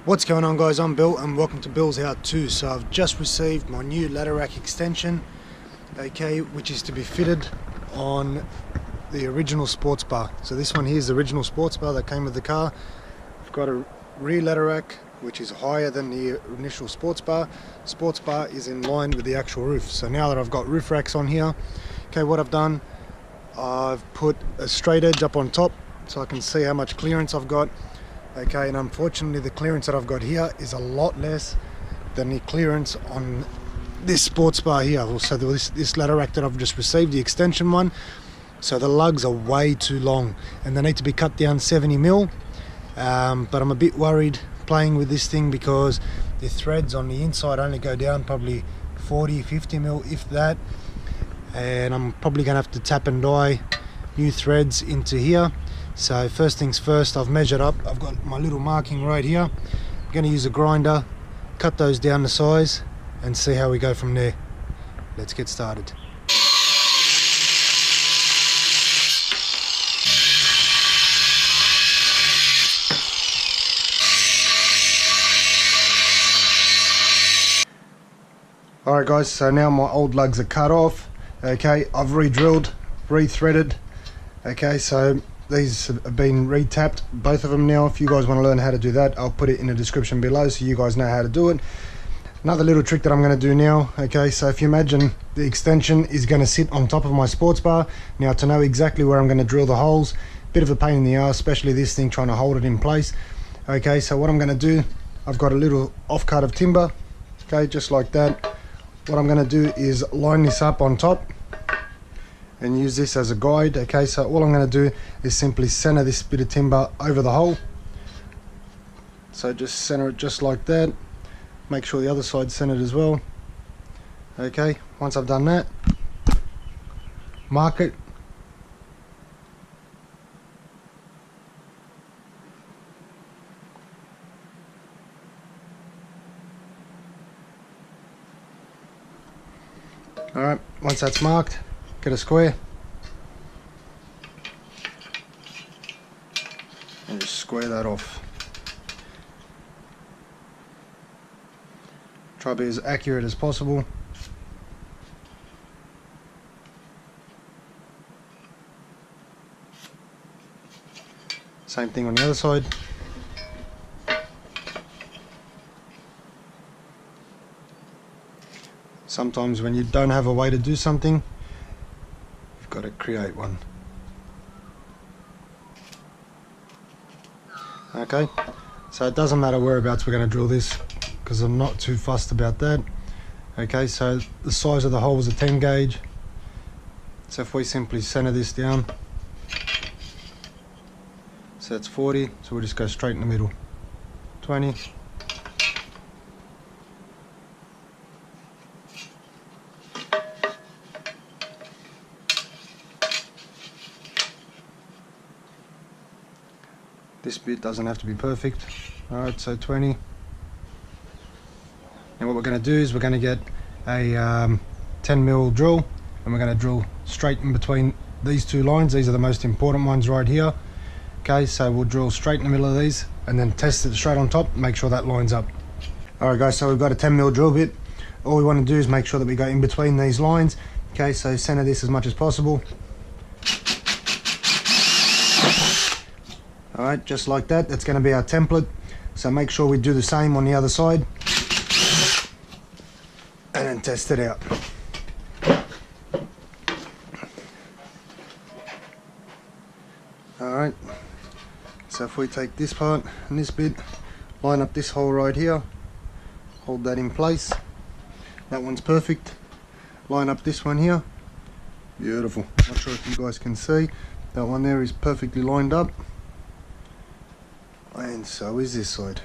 What's going on, guys? I'm Bill and welcome to Bill's How To. So I've just received my new ladder rack extension, okay, which is to be fitted on the original sports bar. So this one here is the original sports bar that came with the car. I've got a rear ladder rack which is higher than the initial sports bar. Sports bar is in line with the actual roof. So now that I've got roof racks on here, okay, what I've done, I've put a straight edge up on top so I can see how much clearance I've got. Okay, and unfortunately the clearance that I've got here is a lot less than the clearance on this sports bar here. Also this ladder rack that I've just received, the extension one, so the lugs are way too long and they need to be cut down 70 mil. But I'm a bit worried playing with this thing because the threads on the inside only go down probably 40-50 mil, if that, and I'm probably gonna have to tap and die new threads into here. So first things first, I've measured up. I've got my little marking right here. I'm going to use a grinder, cut those down to size and see how we go from there. Let's get started. Alright guys, so now my old lugs are cut off. Okay, I've re-drilled, re-threaded. Okay, so these have been re-tapped, both of them now. If you guys want to learn how to do that, I'll put it in the description below so you guys know how to do it. Another little trick that I'm going to do now, okay, so if you imagine the extension is going to sit on top of my sports bar. Now to know exactly where I'm going to drill the holes, bit of a pain in the ass, especially this thing trying to hold it in place. Okay, so what I'm going to do, I've got a little off-cut of timber, okay, just like that. What I'm going to do is line this up on top and use this as a guide. Okay, so all I'm going to do is simply center this bit of timber over the hole. So just center it just like that. Make sure the other side's centered as well. Okay, once I've done that, mark it. Alright, once that's marked, get a square and just square that off. Try to be as accurate as possible. Same thing on the other side. Sometimes when you don't have a way to do something, you've got to create one. Okay, so it doesn't matter whereabouts we're going to drill this because I'm not too fussed about that. Okay, so the size of the hole is a 10 gauge. So if we simply center this down, so that's 40, so we'll just go straight in the middle. 20. This bit doesn't have to be perfect. Alright, so 20. And what we're going to do is we're going to get a 10 mil drill and we're going to drill straight in between these two lines. These are the most important ones right here. Okay, so we'll drill straight in the middle of these and then test it straight on top, make sure that lines up. Alright guys, so we've got a 10 mil drill bit. All we want to do is make sure that we go in between these lines. Okay, so center this as much as possible. Alright, just like that. That's going to be our template. So make sure we do the same on the other side. And then test it out. Alright, so if we take this part and this bit, line up this hole right here, hold that in place. That one's perfect. Line up this one here. Beautiful. Not sure if you guys can see. That one there is perfectly lined up. And so is this side.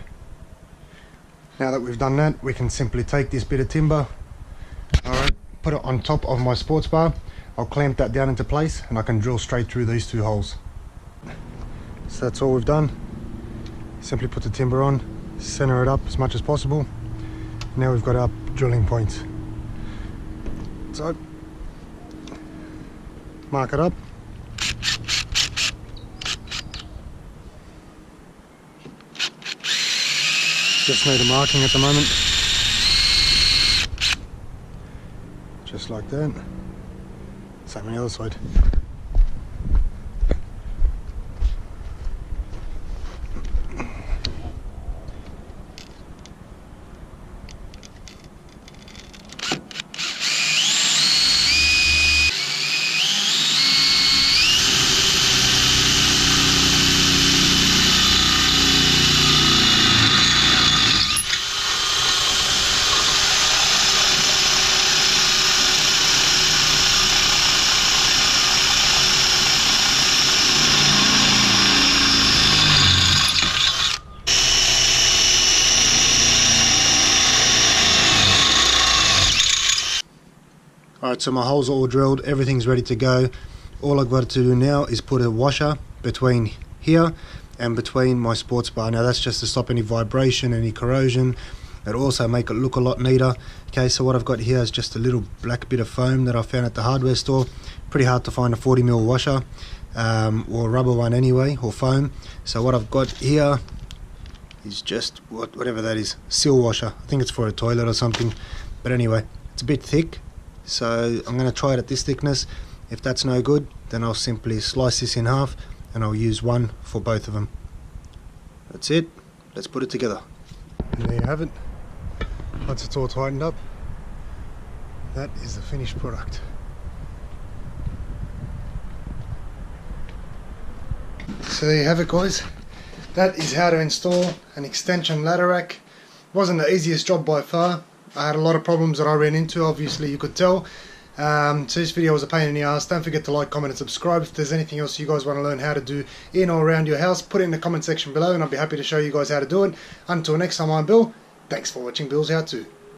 Now that we've done that, we can simply take this bit of timber, alright, put it on top of my sports bar. I'll clamp that down into place and I can drill straight through these two holes. So that's all we've done. Simply put the timber on, center it up as much as possible. Now we've got our drilling points. So mark it up. Just need a marking at the moment. Just like that. Same on the other side. Alright, so my holes are all drilled, everything's ready to go. All I've got to do now is put a washer between here and between my sports bar. Now that's just to stop any vibration, any corrosion. It'll also make it look a lot neater. Okay, so what I've got here is just a little black bit of foam that I found at the hardware store. Pretty hard to find a 40mm washer, or rubber one anyway, or foam. So what I've got here is just whatever that is, seal washer. I think it's for a toilet or something. But anyway, it's a bit thick. So I'm going to try it at this thickness. If that's no good, then I'll simply slice this in half and I'll use one for both of them. That's it. Let's put it together. And there you have it. Once it's all tightened up, that is the finished product. So there you have it, guys. That is how to install an extension ladder rack. Wasn't the easiest job by far. I had a lot of problems that I ran into, obviously you could tell. So this video was a pain in the ass. Don't forget to like, comment and subscribe. If there's anything else you guys want to learn how to do in or around your house, put it in the comment section below and I'll be happy to show you guys how to do it. Until next time, I'm Bill. Thanks for watching Bill's How To.